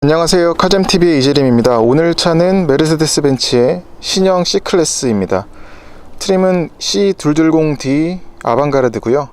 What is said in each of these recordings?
안녕하세요, 카잼TV의 이재림입니다. 오늘 차는 메르세데스 벤츠의 신형 C클래스입니다. 트림은 C220D 아방가르드고요.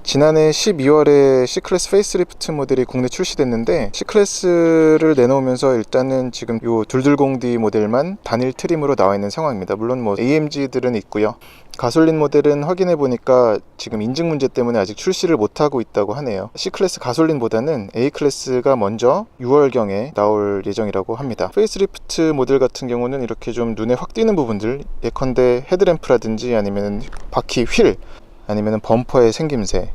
지난해 12월에 C클래스 페이스리프트 모델이 국내 출시됐는데, C클래스를 내놓으면서 일단은 지금 요 220D 모델만 단일 트림으로 나와 있는 상황입니다. 물론 뭐 AMG들은 있고요. 가솔린 모델은 확인해 보니까 지금 인증 문제 때문에 아직 출시를 못하고 있다고 하네요. C클래스 가솔린보다는 A클래스가 먼저 6월경에 나올 예정이라고 합니다. 페이스리프트 모델 같은 경우는 이렇게 좀 눈에 확 띄는 부분들, 예컨대 헤드램프라든지 아니면 바퀴 휠, 아니면 범퍼의 생김새,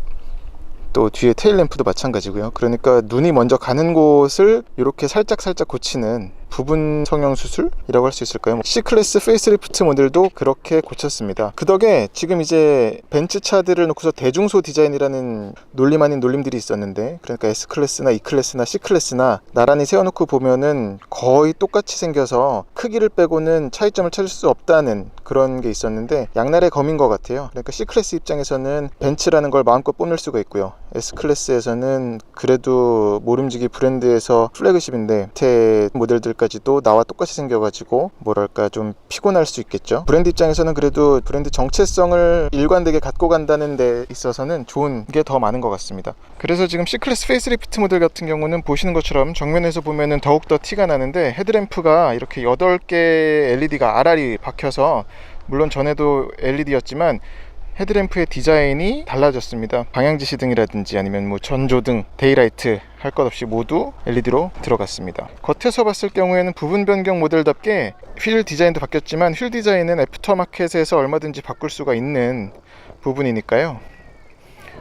또 뒤에 테일램프도 마찬가지고요. 그러니까 눈이 먼저 가는 곳을 이렇게 살짝 고치는 부분 성형 수술이라고 할 수 있을까요? C클래스 페이스리프트 모델도 그렇게 고쳤습니다. 그 덕에 지금 이제 벤츠 차들을 놓고서 대중소 디자인이라는 놀림 아닌 놀림들이 있었는데, 그러니까 S클래스나 E클래스나 C클래스나 나란히 세워놓고 보면은 거의 똑같이 생겨서 크기를 빼고는 차이점을 찾을 수 없다는 그런 게 있었는데, 양날의 검인 것 같아요. 그러니까 C클래스 입장에서는 벤츠라는 걸 마음껏 뽐낼 수가 있고요. S클래스에서는 그래도 모름지기 브랜드에서 플래그십인데 밑에 모델들까지도 나와 똑같이 생겨가지고 뭐랄까 좀 피곤할 수 있겠죠. 브랜드 입장에서는 그래도 브랜드 정체성을 일관되게 갖고 간다는 데 있어서는 좋은 게 더 많은 것 같습니다. 그래서 지금 C클래스 페이스리프트 모델 같은 경우는 보시는 것처럼 정면에서 보면은 더욱더 티가 나는데, 헤드램프가 이렇게 8개 LED가 알알이 박혀서, 물론 전에도 LED였지만 헤드램프의 디자인이 달라졌습니다. 방향지시 등이라든지 아니면 뭐 전조등, 데이라이트 할 것 없이 모두 LED로 들어갔습니다. 겉에서 봤을 경우에는 부분 변경 모델답게 휠 디자인도 바뀌었지만, 휠 디자인은 애프터마켓에서 얼마든지 바꿀 수가 있는 부분이니까요.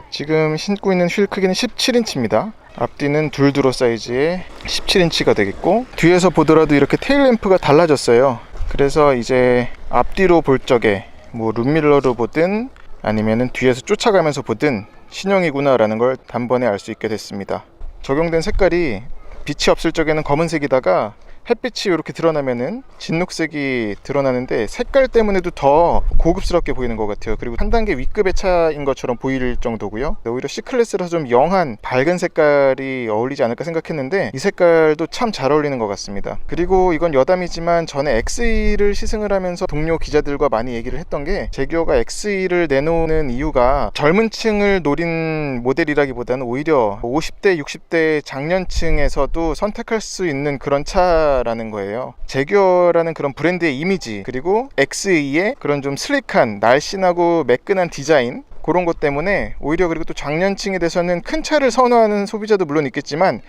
지금 신고 있는 휠 크기는 17인치입니다. 앞뒤는 둘두로 사이즈의 17인치가 되겠고, 뒤에서 보더라도 이렇게 테일램프가 달라졌어요. 그래서 이제 앞뒤로 볼 적에 뭐 룸밀러로 보든 아니면은 뒤에서 쫓아가면서 보든 신형이구나 라는 걸 단번에 알 수 있게 됐습니다. 적용된 색깔이 빛이 없을 적에는 검은색이다가 햇빛이 이렇게 드러나면은 진녹색이 드러나는데, 색깔 때문에도 더 고급스럽게 보이는 것 같아요. 그리고 한 단계 위급의 차인 것처럼 보일 정도고요. 오히려 C클래스라서 좀 영한 밝은 색깔이 어울리지 않을까 생각했는데, 이 색깔도 참 잘 어울리는 것 같습니다. 그리고 이건 여담이지만 전에 XE를 시승을 하면서 동료 기자들과 많이 얘기를 했던 게, 제규어가 XE를 내놓는 이유가 젊은 층을 노린 모델이라기보다는 오히려 50대 60대 장년층에서도 선택할 수 있는 그런 차 라는 거예요. 제규어라는 그런 브랜드의 이미지, 그리고 XE의 그런 좀 슬릭한 날씬하고 매끈한 디자인, 그런 것 때문에 오히려, 그리고 또 장년층에 대해서는 큰 차를 선호하는 소비자도 물론 있겠지만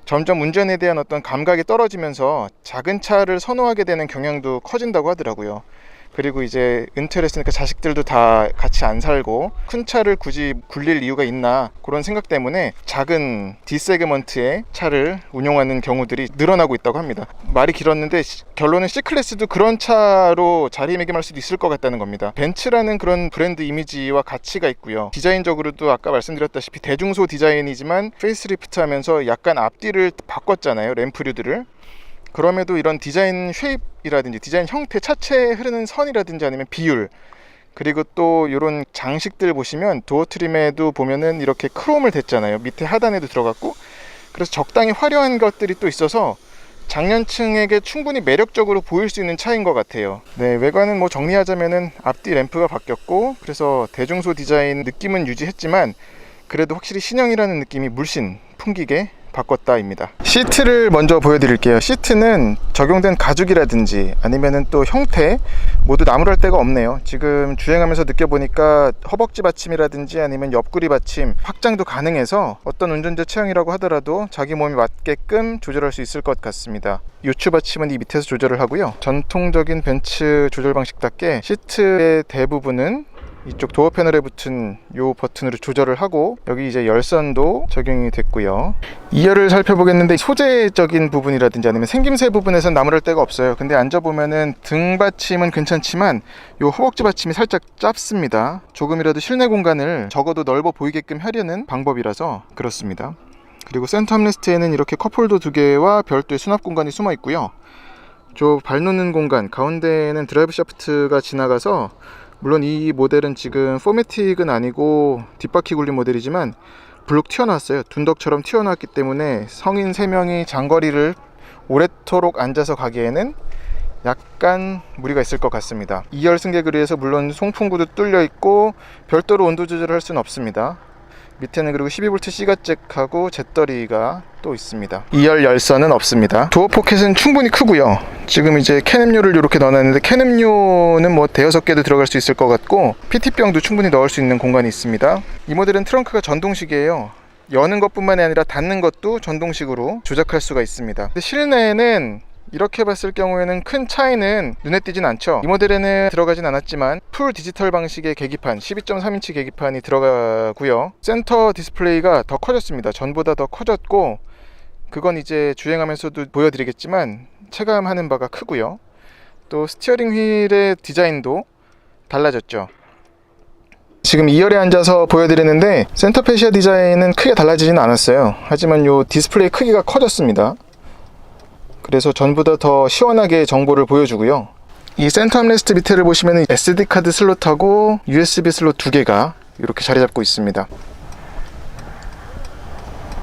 점점 운전에 대한 어떤 감각이 떨어지면서 작은 차를 선호하게 되는 경향도 커진다고 하더라고요. 그리고 이제 은퇴를 했으니까 자식들도 다 같이 안 살고 큰 차를 굳이 굴릴 이유가 있나, 그런 생각 때문에 작은 D세그먼트의 차를 운용하는 경우들이 늘어나고 있다고 합니다. 말이 길었는데 결론은 C클래스도 그런 차로 자리매김할 수도 있을 것 같다는 겁니다. 벤츠라는 그런 브랜드 이미지와 가치가 있고요. 디자인적으로도 아까 말씀드렸다시피 대중소 디자인이지만 페이스리프트 하면서 약간 앞뒤를 바꿨잖아요, 램프류들을. 그럼에도 이런 디자인 쉐입이라든지 디자인 형태, 차체에 흐르는 선이라든지 아니면 비율, 그리고 또 이런 장식들 보시면 도어 트림에도 보면은 이렇게 크롬을 댔잖아요. 밑에 하단에도 들어갔고, 그래서 적당히 화려한 것들이 또 있어서 장년층에게 충분히 매력적으로 보일 수 있는 차인 것 같아요. 네, 외관은 뭐 정리하자면은 앞뒤 램프가 바뀌었고, 그래서 대중소 디자인 느낌은 유지했지만 그래도 확실히 신형이라는 느낌이 물씬 풍기게 바꿨다입니다. 시트를 먼저 보여드릴게요. 시트는 적용된 가죽이라든지 아니면은 또 형태 모두 나무랄 데가 없네요. 지금 주행하면서 느껴보니까 허벅지 받침이라든지 아니면 옆구리 받침 확장도 가능해서 어떤 운전자 체형이라고 하더라도 자기 몸에 맞게끔 조절할 수 있을 것 같습니다. 요추 받침은 이 밑에서 조절을 하고요. 전통적인 벤츠 조절 방식답게 시트의 대부분은 이쪽 도어 패널에 붙은 요 버튼으로 조절을 하고, 여기 이제 열선도 적용이 됐고요. 2열을 살펴보겠는데, 소재적인 부분이라든지 아니면 생김새 부분에선 나무랄 데가 없어요. 근데 앉아보면은 등 받침은 괜찮지만 요 허벅지 받침이 살짝 짧습니다. 조금이라도 실내 공간을 적어도 넓어 보이게끔 하려는 방법이라서 그렇습니다. 그리고 센터 암레스트에는 이렇게 컵홀더 2개와 별도의 수납 공간이 숨어 있고요. 저 발 놓는 공간 가운데에는 드라이브 샤프트가 지나가서, 물론 이 모델은 지금 포매틱은 아니고 뒷바퀴 굴린 모델이지만 블록 튀어나왔어요. 둔덕처럼 튀어나왔기 때문에 성인 3명이 장거리를 오랫도록 앉아서 가기에는 약간 무리가 있을 것 같습니다. 2열 승객을 위해서 물론 송풍구도 뚫려 있고 별도로 온도 조절을 할 수는 없습니다. 밑에는 그리고 12V C가잭하고 잿더리가 또 있습니다. 2열 열선은 없습니다. 도어 포켓은 충분히 크고요. 지금 이제 캔음료를 이렇게 넣어놨는데 캔음료는 뭐 대여섯 개도 들어갈 수 있을 것 같고 PT병도 충분히 넣을 수 있는 공간이 있습니다. 이 모델은 트렁크가 전동식이에요. 여는 것뿐만이 아니라 닫는 것도 전동식으로 조작할 수가 있습니다. 근데 실내에는 이렇게 봤을 경우에는 큰 차이는 눈에 띄진 않죠. 이 모델에는 들어가진 않았지만 풀 디지털 방식의 계기판 12.3인치 계기판이 들어가고요. 센터 디스플레이가 더 커졌습니다. 전보다 더 커졌고 그건 이제 주행하면서도 보여드리겠지만 체감하는 바가 크고요. 또 스티어링 휠의 디자인도 달라졌죠. 지금 2열에 앉아서 보여드리는데 센터 페시아 디자인은 크게 달라지진 않았어요. 하지만 이 디스플레이 크기가 커졌습니다. 그래서 전보다 더 시원하게 정보를 보여주고요. 이 센터 암레스트 밑에를 보시면 SD카드 슬롯하고 USB 슬롯 2개가 이렇게 자리 잡고 있습니다.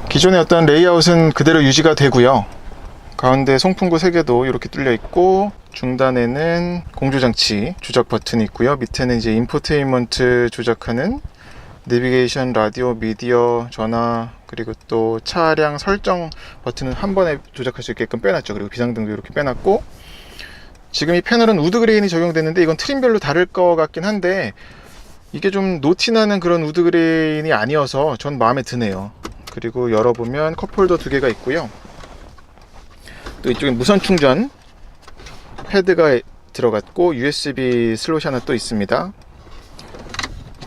기존의 어떤 레이아웃은 그대로 유지가 되고요. 가운데 송풍구 3개도 이렇게 뚫려 있고 중단에는 공조장치 조작 버튼이 있고요. 밑에는 이제 인포테인먼트 조작하는 내비게이션, 라디오, 미디어, 전화, 그리고 또 차량 설정 버튼은 한 번에 조작할 수 있게끔 빼놨죠. 그리고 비상등도 이렇게 빼놨고, 지금 이 패널은 우드 그레인이 적용됐는데 이건 트림별로 다를 것 같긴 한데 이게 좀 노티나는 그런 우드 그레인이 아니어서 전 마음에 드네요. 그리고 열어보면 컵홀더 2개가 있고요. 또 이쪽에 무선 충전 패드가 들어갔고 USB 슬롯이 하나 또 있습니다.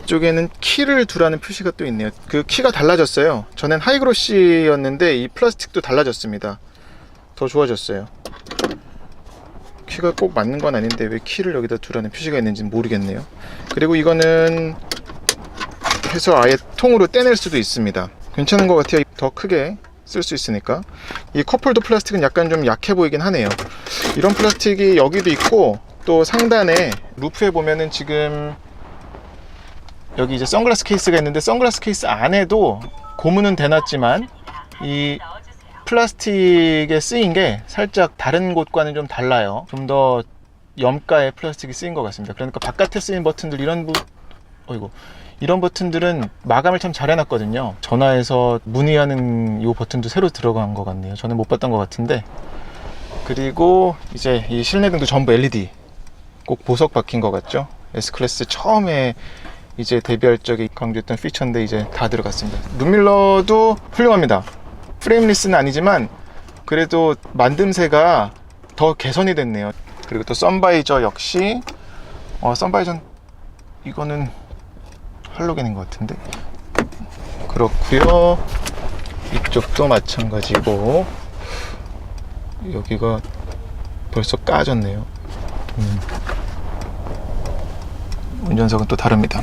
이쪽에는 키를 두라는 표시가 또 있네요. 그 키가 달라졌어요. 전엔 하이그로시였는데 이 플라스틱도 달라졌습니다. 더 좋아졌어요. 키가 꼭 맞는 건 아닌데 왜 키를 여기다 두라는 표시가 있는지 모르겠네요. 그리고 이거는 해서 아예 통으로 떼낼 수도 있습니다. 괜찮은 것 같아요. 더 크게 쓸 수 있으니까. 이 컵홀더 플라스틱은 약간 좀 약해 보이긴 하네요. 이런 플라스틱이 여기도 있고 또 상단에 루프에 보면은 지금 여기 이제 선글라스 케이스가 있는데 선글라스 케이스 안에도 고무는 대놨지만 이 플라스틱에 쓰인 게 살짝 다른 곳과는 좀 달라요. 좀 더 염가의 플라스틱이 쓰인 것 같습니다. 그러니까 바깥에 쓰인 버튼들 이런 버튼들은 마감을 참 잘 해놨거든요. 전화에서 문의하는 이 버튼도 새로 들어간 것 같네요. 저는 못 봤던 것 같은데. 그리고 이제 이 실내등도 전부 LED 꼭 보석 박힌 것 같죠. S클래스 처음에 이제 데뷔할 적에 강조했던 피처인데 이제 다 들어갔습니다. 눈밀러도 훌륭합니다. 프레임리스는 아니지만 그래도 만듦새가 더 개선이 됐네요. 그리고 또 선바이저 역시 선바이저 이거는 할로겐인 것 같은데 그렇고요. 이쪽도 마찬가지고 여기가 벌써 까졌네요. 운전석은 또 다릅니다.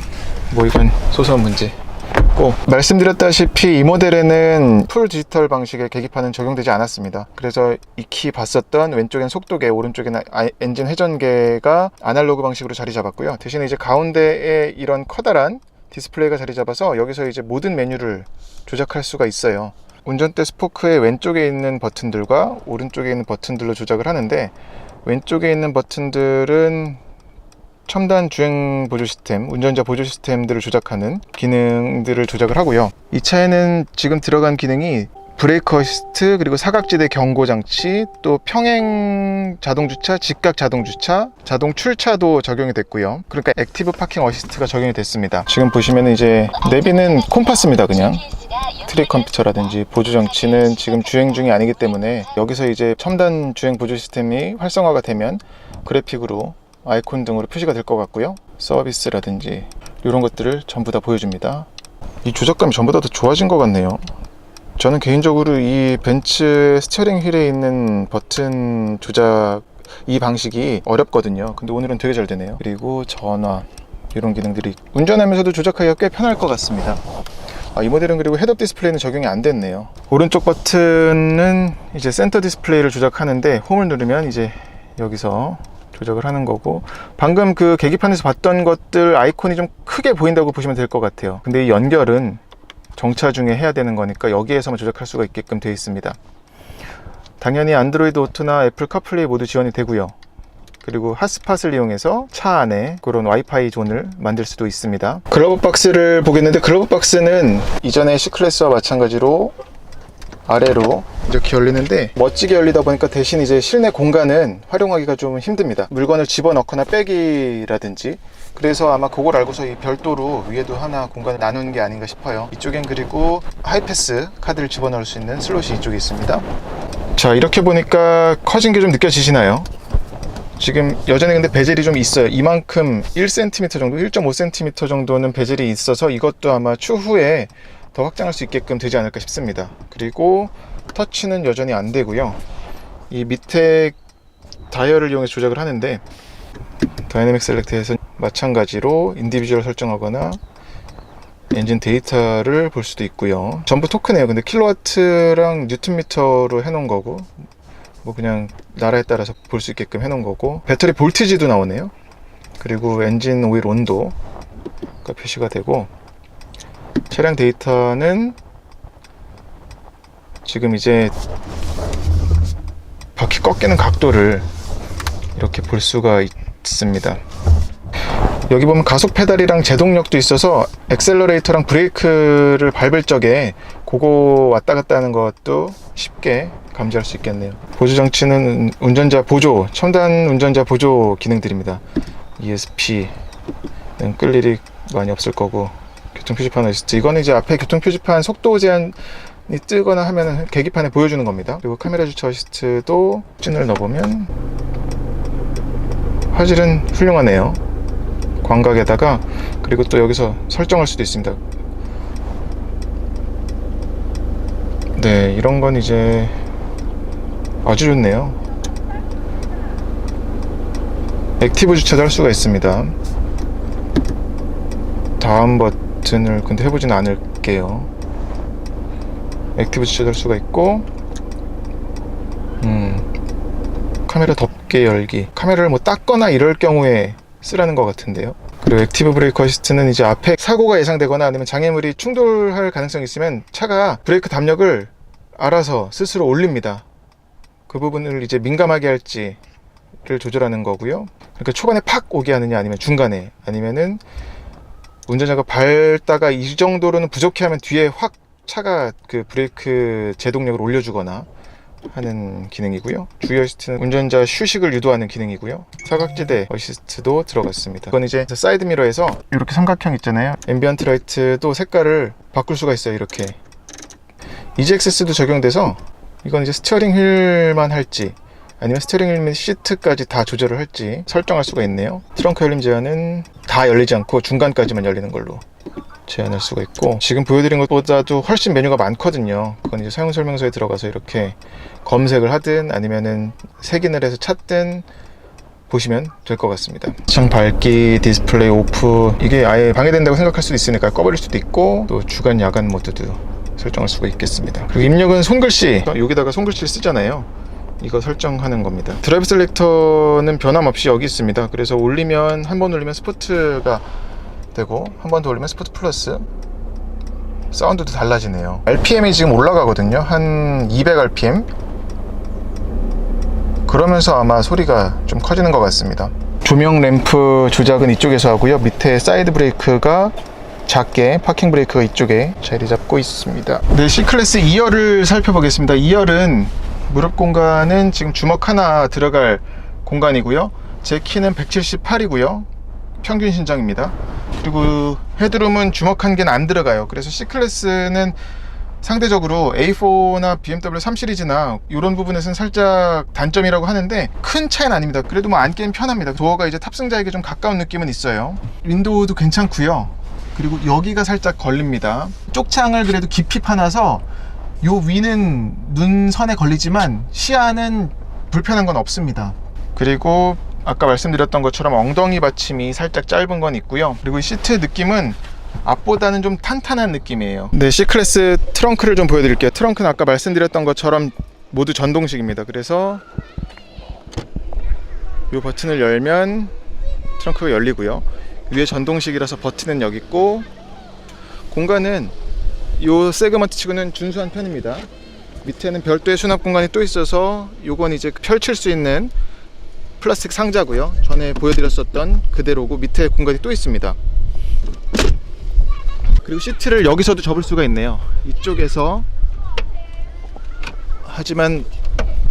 뭐 이건 소소한 문제고, 말씀드렸다시피 이 모델에는 풀 디지털 방식의 계기판은 적용되지 않았습니다. 그래서 익히 봤었던 왼쪽엔 속도계, 오른쪽에는 엔진 회전계가 아날로그 방식으로 자리 잡았고요. 대신에 이제 가운데에 이런 커다란 디스플레이가 자리 잡아서 여기서 이제 모든 메뉴를 조작할 수가 있어요. 운전대 스포크의 왼쪽에 있는 버튼들과 오른쪽에 있는 버튼들로 조작을 하는데, 왼쪽에 있는 버튼들은 첨단 주행 보조 시스템, 운전자 보조 시스템들을 조작하는 기능들을 조작을 하고요. 이 차에는 지금 들어간 기능이 브레이크 어시스트, 그리고 사각지대 경고 장치, 또 평행 자동 주차, 직각 자동 주차, 자동 출차도 적용이 됐고요. 그러니까 액티브 파킹 어시스트가 적용이 됐습니다. 지금 보시면 이제 내비는 콤파스입니다. 그냥 트랙 컴퓨터라든지 보조 장치는 지금 주행 중이 아니기 때문에 여기서 이제 첨단 주행 보조 시스템이 활성화가 되면 그래픽으로 아이콘 등으로 표시가 될 것 같고요. 서비스라든지 이런 것들을 전부 다 보여줍니다. 이 조작감이 전보다 더 좋아진 것 같네요. 저는 개인적으로 이 벤츠 스티어링 휠에 있는 버튼 조작 이 방식이 어렵거든요. 근데 오늘은 되게 잘 되네요. 그리고 전화 이런 기능들이 운전하면서도 조작하기가 꽤 편할 것 같습니다. 이 모델은 그리고 헤드업 디스플레이는 적용이 안 됐네요. 오른쪽 버튼은 이제 센터 디스플레이를 조작하는데 홈을 누르면 이제 여기서 조작을 하는 거고, 방금 그 계기판에서 봤던 것들 아이콘이 좀 크게 보인다고 보시면 될 것 같아요. 근데 이 연결은 정차 중에 해야 되는 거니까 여기에서만 조작할 수가 있게끔 되어 있습니다. 당연히 안드로이드 오토나 애플 카플레이 모두 지원이 되고요. 그리고 핫스팟을 이용해서 차 안에 그런 와이파이 존을 만들 수도 있습니다. 글러브 박스를 보겠는데, 글러브 박스는 이전의 C클래스와 마찬가지로 아래로 이렇게 열리는데, 멋지게 열리다 보니까 대신 이제 실내 공간은 활용하기가 좀 힘듭니다. 물건을 집어넣거나 빼기라든지. 그래서 아마 그걸 알고서 이 별도로 위에도 하나 공간을 나누는 게 아닌가 싶어요. 이쪽엔 그리고 하이패스 카드를 집어넣을 수 있는 슬롯이 이쪽에 있습니다. 자, 이렇게 보니까 커진 게 좀 느껴지시나요? 지금 여전히 근데 베젤이 좀 있어요. 이만큼 1cm 정도, 1.5cm 정도는 베젤이 있어서 이것도 아마 추후에 더 확장할 수 있게끔 되지 않을까 싶습니다. 그리고 터치는 여전히 안 되고요. 이 밑에 다이얼을 이용해서 조작을 하는데, 다이내믹 셀렉트에서 마찬가지로 인디비주얼 설정하거나 엔진 데이터를 볼 수도 있고요. 전부 토크네요. 근데 킬로와트랑 뉴턴미터로 해놓은 거고, 뭐 그냥 나라에 따라서 볼 수 있게끔 해놓은 거고, 배터리 볼티지도 나오네요. 그리고 엔진 오일 온도가 표시가 되고, 차량 데이터는 지금 이제 바퀴 꺾이는 각도를 이렇게 볼 수가 있습니다. 여기 보면 가속 페달이랑 제동력도 있어서 액셀러레이터랑 브레이크를 밟을 적에 그거 왔다 갔다 하는 것도 쉽게 감지할 수 있겠네요. 보조 장치는 운전자 보조, 첨단 운전자 보조 기능들입니다. ESP는 끌 일이 많이 없을 거고, 교통표지판 어시스트, 이거는 이제 앞에 교통표지판 속도 제한이 뜨거나 하면은 계기판에 보여주는 겁니다. 그리고 카메라 주차 어시스트도 찐을 넣어보면 화질은 훌륭하네요. 광각에다가, 그리고 또 여기서 설정할 수도 있습니다. 네, 이런 건 이제 아주 좋네요. 액티브 주차도 할 수가 있습니다. 다음 버튼을 근데 해보진 않을게요. 액티브 주차도 할 수가 있고, 카메라 덮개 열기, 카메라를 뭐 닦거나 이럴 경우에 쓰라는 것 같은데요. 그리고 액티브 브레이크 어시스트는 이제 앞에 사고가 예상되거나 아니면 장애물이 충돌할 가능성이 있으면 차가 브레이크 담력을 알아서 스스로 올립니다. 그 부분을 이제 민감하게 할지를 조절하는 거고요. 그러니까 초반에 팍 오게 하느냐, 아니면 중간에, 아니면은 운전자가 밟다가 이 정도로는 부족해 하면 뒤에 확 차가 그 브레이크 제동력을 올려주거나 하는 기능이고요. 주의 어시스트는 운전자 휴식을 유도하는 기능이고요. 사각지대 어시스트도 들어갔습니다. 이건 이제 사이드 미러에서 이렇게 삼각형 있잖아요. 앰비언트 라이트도 색깔을 바꿀 수가 있어요. 이렇게 EGXS도 적용돼서, 이건 이제 스티어링 휠만 할지 아니면 스티어링 휠 및 시트까지 다 조절을 할지 설정할 수가 있네요. 트렁크 열림 제한은 다 열리지 않고 중간까지만 열리는 걸로 제한할 수가 있고, 지금 보여드린 것보다도 훨씬 메뉴가 많거든요. 그건 이제 사용 설명서에 들어가서 이렇게 검색을 하든 아니면은 색인을 해서 찾든 보시면 될 것 같습니다. 창 밝기, 디스플레이 오프, 이게 아예 방해된다고 생각할 수도 있으니까 꺼버릴 수도 있고, 또 주간 야간 모드도 설정할 수가 있겠습니다. 그리고 입력은 손글씨, 여기다가 손글씨를 쓰잖아요. 이거 설정하는 겁니다. 드라이브 셀렉터는 변함없이 여기 있습니다. 그래서 올리면, 한 번 올리면 스포트가 되고, 한 번 더 올리면 스포트 플러스. 사운드도 달라지네요. RPM이 지금 올라가거든요. 한 200rpm. 그러면서 아마 소리가 좀 커지는 것 같습니다. 조명 램프 조작은 이쪽에서 하고요. 밑에 사이드 브레이크가 작게, 파킹 브레이크가 이쪽에 자리 잡고 있습니다. 네, C클래스 2열을 살펴보겠습니다. 2열은 무릎 공간은 지금 주먹 하나 들어갈 공간이고요. 제 키는 178이고요. 평균 신장입니다. 그리고 헤드룸은 주먹 한 개는 안 들어가요. 그래서 C클래스는 상대적으로 A4나 BMW 3 시리즈나 이런 부분에서는 살짝 단점이라고 하는데, 큰 차이는 아닙니다. 그래도 뭐 앉기는 편합니다. 도어가 이제 탑승자에게 좀 가까운 느낌은 있어요. 윈도우도 괜찮고요. 그리고 여기가 살짝 걸립니다. 쪽창을 그래도 깊이 파놔서 요 위는 눈선에 걸리지만 시야는 불편한 건 없습니다. 그리고 아까 말씀드렸던 것처럼 엉덩이 받침이 살짝 짧은 건 있고요. 그리고 이 시트 느낌은 앞보다는 좀 탄탄한 느낌이에요. 네, C클래스 트렁크를 좀 보여드릴게요. 트렁크는 아까 말씀드렸던 것처럼 모두 전동식입니다. 그래서 이 버튼을 열면 트렁크가 열리고요. 위에 전동식이라서 버튼은 여기 있고, 공간은 이 세그먼트 치고는 준수한 편입니다. 밑에는 별도의 수납 공간이 또 있어서 요건 이제 펼칠 수 있는 플라스틱 상자고요. 전에 보여드렸었던 그대로고 밑에 공간이 또 있습니다. 그리고 시트를 여기서도 접을 수가 있네요. 이쪽에서. 하지만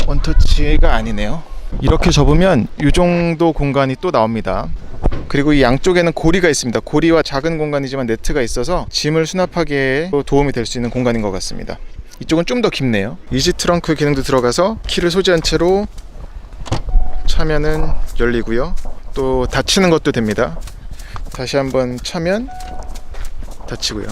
원터치가 아니네요. 이렇게 접으면 이 정도 공간이 또 나옵니다. 그리고 이 양쪽에는 고리가 있습니다. 고리와 작은 공간이지만 네트가 있어서 짐을 수납하기에 도움이 될 수 있는 공간인 것 같습니다. 이쪽은 좀 더 깊네요. 이지 트렁크 기능도 들어가서 키를 소지한 채로 차면은 열리고요. 또 닫히는 것도 됩니다. 다시 한번 차면 닫히고요.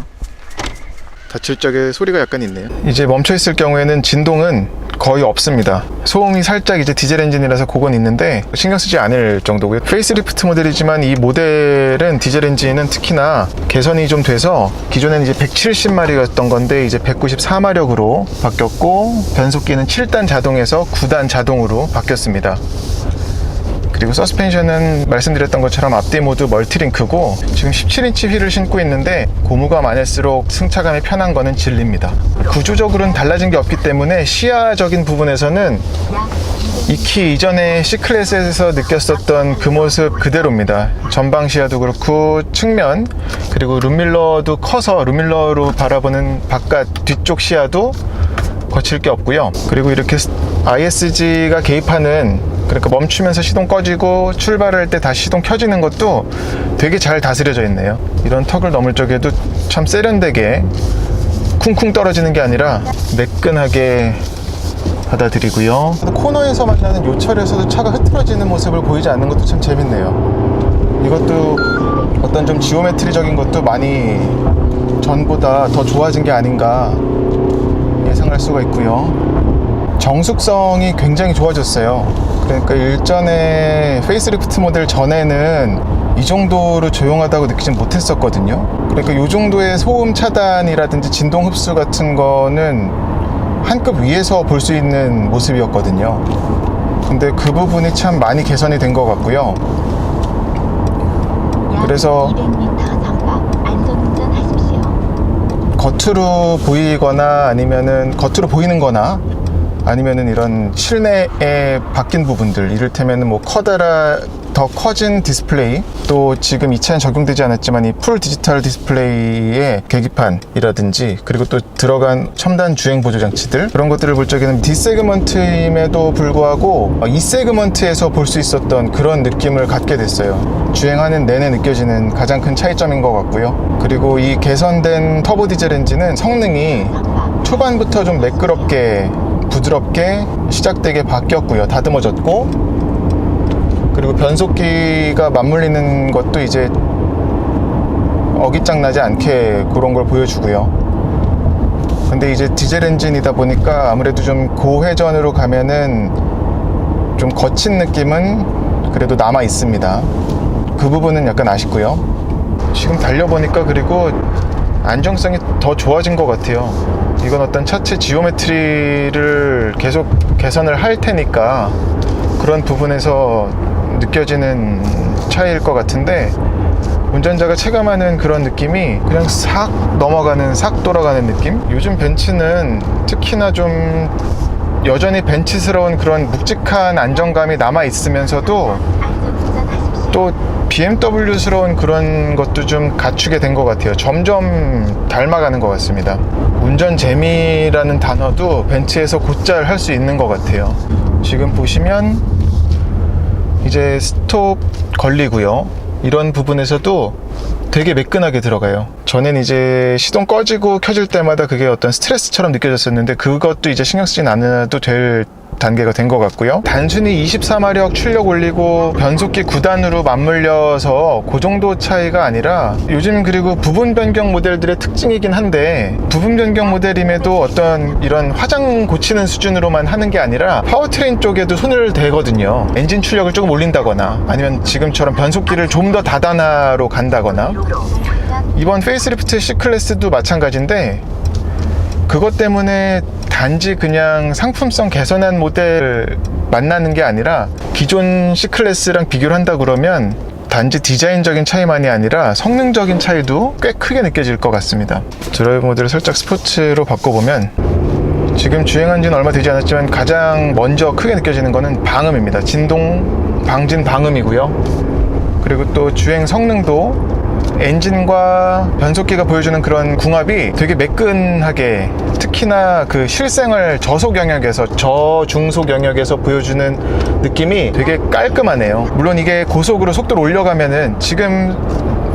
닫힐 적에 소리가 약간 있네요. 이제 멈춰 있을 경우에는 진동은 거의 없습니다. 소음이 살짝 이제 디젤 엔진이라서 그건 있는데 신경 쓰지 않을 정도고요. 페이스리프트 모델이지만 이 모델은 디젤 엔진은 특히나 개선이 좀 돼서 기존에는 이제 170마력이었던 건데 이제 194마력으로 바뀌었고, 변속기는 7단 자동에서 9단 자동으로 바뀌었습니다. 그리고 서스펜션은 말씀드렸던 것처럼 앞뒤 모두 멀티링크고, 지금 17인치 휠을 신고 있는데 고무가 많을수록 승차감이 편한 거는 진리입니다. 구조적으로는 달라진 게 없기 때문에 시야적인 부분에서는 익히 이전에 C클래스에서 느꼈었던 그 모습 그대로입니다. 전방 시야도 그렇고 측면, 그리고 룸밀러도 커서 룸밀러로 바라보는 바깥 뒤쪽 시야도 거칠 게 없고요. 그리고 이렇게 ISG가 개입하는, 그러니까 멈추면서 시동 꺼지고 출발할 때 다시 시동 켜지는 것도 되게 잘 다스려져 있네요. 이런 턱을 넘을 적에도 참 세련되게 쿵쿵 떨어지는 게 아니라 매끈하게 받아들이고요. 코너에서 만나는 요철에서도 차가 흐트러지는 모습을 보이지 않는 것도 참 재밌네요. 이것도 어떤 좀 지오메트리적인 것도 많이 전보다 더 좋아진 게 아닌가 예상할 수가 있고요. 정숙성이 굉장히 좋아졌어요. 그러니까 일전에 페이스리프트 모델 전에는 이 정도로 조용하다고 느끼진 못했었거든요. 그러니까 이 정도의 소음 차단이라든지 진동 흡수 같은 거는 한 급 위에서 볼 수 있는 모습이었거든요. 근데 그 부분이 참 많이 개선이 된 것 같고요. 그래서 겉으로 보이거나 아니면은 겉으로 보이는 거나 아니면은 이런 실내에 바뀐 부분들, 이를테면 뭐 더 커진 디스플레이, 또 지금 이 차엔 적용되지 않았지만 이 풀 디지털 디스플레이의 계기판이라든지, 그리고 또 들어간 첨단 주행 보조 장치들, 그런 것들을 볼 적에는 D세그먼트임에도 불구하고 E세그먼트에서 볼 수 있었던 그런 느낌을 갖게 됐어요. 주행하는 내내 느껴지는 가장 큰 차이점인 것 같고요. 그리고 이 개선된 터보 디젤 엔진은 성능이 초반부터 좀 매끄럽게 부드럽게 시작되게 바뀌었고요. 다듬어졌고, 그리고 변속기가 맞물리는 것도 이제 어깃장 나지 않게 그런 걸 보여주고요. 근데 이제 디젤 엔진이다 보니까 아무래도 좀 고회전으로 가면은 좀 거친 느낌은 그래도 남아 있습니다. 그 부분은 약간 아쉽고요. 지금 달려보니까 그리고 안정성이 더 좋아진 것 같아요. 이건 어떤 차체 지오메트리를 계속 개선을 할 테니까 그런 부분에서 느껴지는 차이일 것 같은데, 운전자가 체감하는 그런 느낌이 그냥 싹 넘어가는, 싹 돌아가는 느낌? 요즘 벤츠는 특히나 좀 여전히 벤츠스러운 그런 묵직한 안정감이 남아 있으면서도 또 BMW스러운 그런 것도 좀 갖추게 된 것 같아요. 점점 닮아가는 것 같습니다. 운전 재미라는 단어도 벤츠에서 곧잘 할 수 있는 것 같아요. 지금 보시면 이제 스톱 걸리고요. 이런 부분에서도 되게 매끈하게 들어가요. 전엔 이제 시동 꺼지고 켜질 때마다 그게 어떤 스트레스처럼 느껴졌었는데 그것도 이제 신경 쓰진 않아도 될 단계가 된 것 같고요. 단순히 24마력 출력 올리고 변속기 9단으로 맞물려서 그 정도 차이가 아니라, 요즘 그리고 부분 변경 모델들의 특징이긴 한데, 부분 변경 모델임에도 어떤 이런 화장 고치는 수준으로만 하는 게 아니라 파워트레인 쪽에도 손을 대거든요. 엔진 출력을 조금 올린다거나 아니면 지금처럼 변속기를 좀 더 다단화로 간다거나. 이번 페이스리프트 C클래스도 마찬가지인데, 그것 때문에 단지 그냥 상품성 개선한 모델을 만나는 게 아니라 기존 C클래스랑 비교를 한다 그러면 단지 디자인적인 차이만이 아니라 성능적인 차이도 꽤 크게 느껴질 것 같습니다. 드라이브 모드를 살짝 스포츠로 바꿔보면 지금 주행한 지는 얼마 되지 않았지만 가장 먼저 크게 느껴지는 거는 방음입니다. 진동 방진 방음이고요. 그리고 또 주행 성능도 엔진과 변속기가 보여주는 그런 궁합이 되게 매끈하게, 특히나 그 실생활 저속 영역에서, 저중속 영역에서 보여주는 느낌이 되게 깔끔하네요. 물론 이게 고속으로 속도를 올려가면은, 지금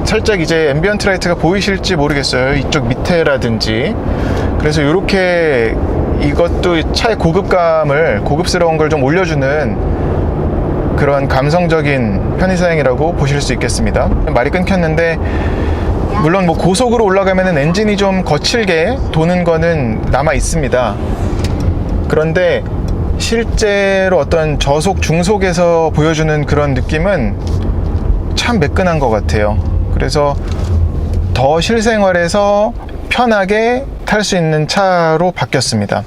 살짝 이제 앰비언트 라이트가 보이실지 모르겠어요. 이쪽 밑에라든지. 그래서 이렇게 이것도 차의 고급감을, 고급스러운 걸 좀 올려주는 그런 감성적인 편의사양이라고 보실 수 있겠습니다. 말이 끊겼는데, 물론 뭐 고속으로 올라가면은 엔진이 좀 거칠게 도는 거는 남아 있습니다. 그런데 실제로 어떤 저속, 중속에서 보여주는 그런 느낌은 참 매끈한 것 같아요. 그래서 더 실생활에서 편하게 탈 수 있는 차로 바뀌었습니다.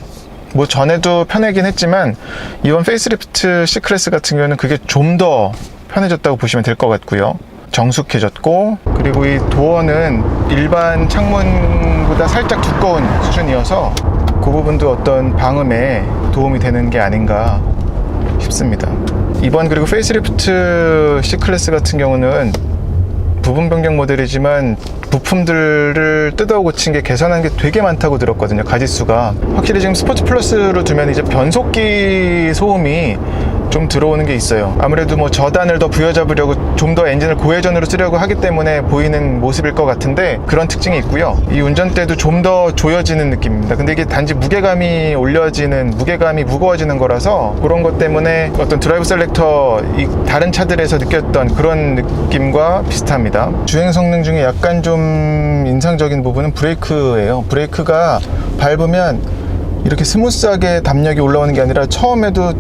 뭐 전에도 편하긴 했지만 이번 페이스리프트 C클래스 같은 경우는 그게 좀 더 편해졌다고 보시면 될 것 같고요. 정숙해졌고, 그리고 이 도어는 일반 창문보다 살짝 두꺼운 수준이어서 그 부분도 어떤 방음에 도움이 되는 게 아닌가 싶습니다. 이번 그리고 페이스리프트 C클래스 같은 경우는 부분 변경 모델이지만 부품들을 뜯어 고친 게, 개선한 게 되게 많다고 들었거든요. 가짓수가. 확실히 지금 스포츠 플러스로 두면 이제 변속기 소음이 좀 들어오는 게 있어요. 아무래도 뭐 저단을 더 부여잡으려고 좀 더 엔진을 고회전으로 쓰려고 하기 때문에 보이는 모습일 것 같은데, 그런 특징이 있고요. 이 운전대도 좀 더 조여지는 느낌입니다. 근데 이게 단지 무게감이 올려지는, 무게감이 무거워지는 거라서 그런 것 때문에 어떤 드라이브 셀렉터, 이 다른 차들에서 느꼈던 그런 느낌과 비슷합니다. 주행 성능 중에 약간 좀 인상적인 부분은 브레이크예요. 브레이크가 밟으면 이렇게 스무스하게 담력이 올라오는 게 아니라 처음에도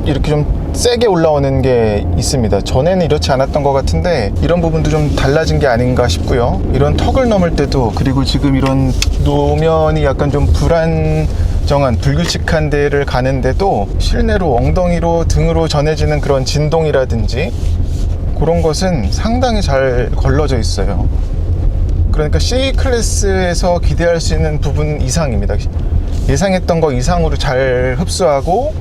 이렇게 좀 세게 올라오는 게 있습니다. 전에는 이렇지 않았던 것 같은데 이런 부분도 좀 달라진 게 아닌가 싶고요. 이런 턱을 넘을 때도, 그리고 지금 이런 노면이 약간 좀 불안정한, 불규칙한 데를 가는데도 실내로, 엉덩이로, 등으로 전해지는 그런 진동이라든지 그런 것은 상당히 잘 걸러져 있어요. 그러니까 C클래스에서 기대할 수 있는 부분 이상입니다. 예상했던 거 이상으로 잘 흡수하고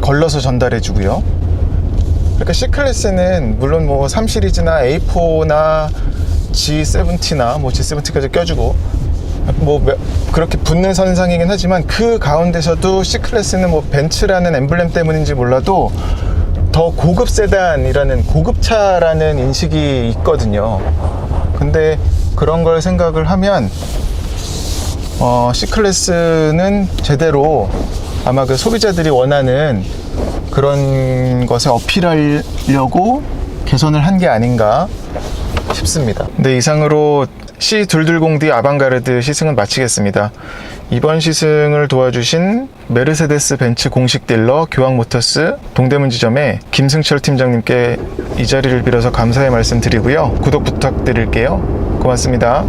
걸러서 전달해 주고요. 그러니까 C클래스는 물론 뭐 3시리즈나 A4나 G70나 뭐 G70까지 껴주고 뭐 그렇게 붙는 선상이긴 하지만, 그 가운데서도 C클래스는 뭐 벤츠라는 엠블렘 때문인지 몰라도 더 고급 세단이라는, 고급차라는 인식이 있거든요. 근데 그런 걸 생각을 하면 C클래스는 제대로 아마 그 소비자들이 원하는 그런 것에 어필하려고 개선을 한 게 아닌가 싶습니다. 네, 이상으로 C220D 아방가르드 시승은 마치겠습니다. 이번 시승을 도와주신 메르세데스 벤츠 공식 딜러 교황모터스 동대문 지점의 김승철 팀장님께 이 자리를 빌어서 감사의 말씀 드리고요. 구독 부탁드릴게요. 고맙습니다.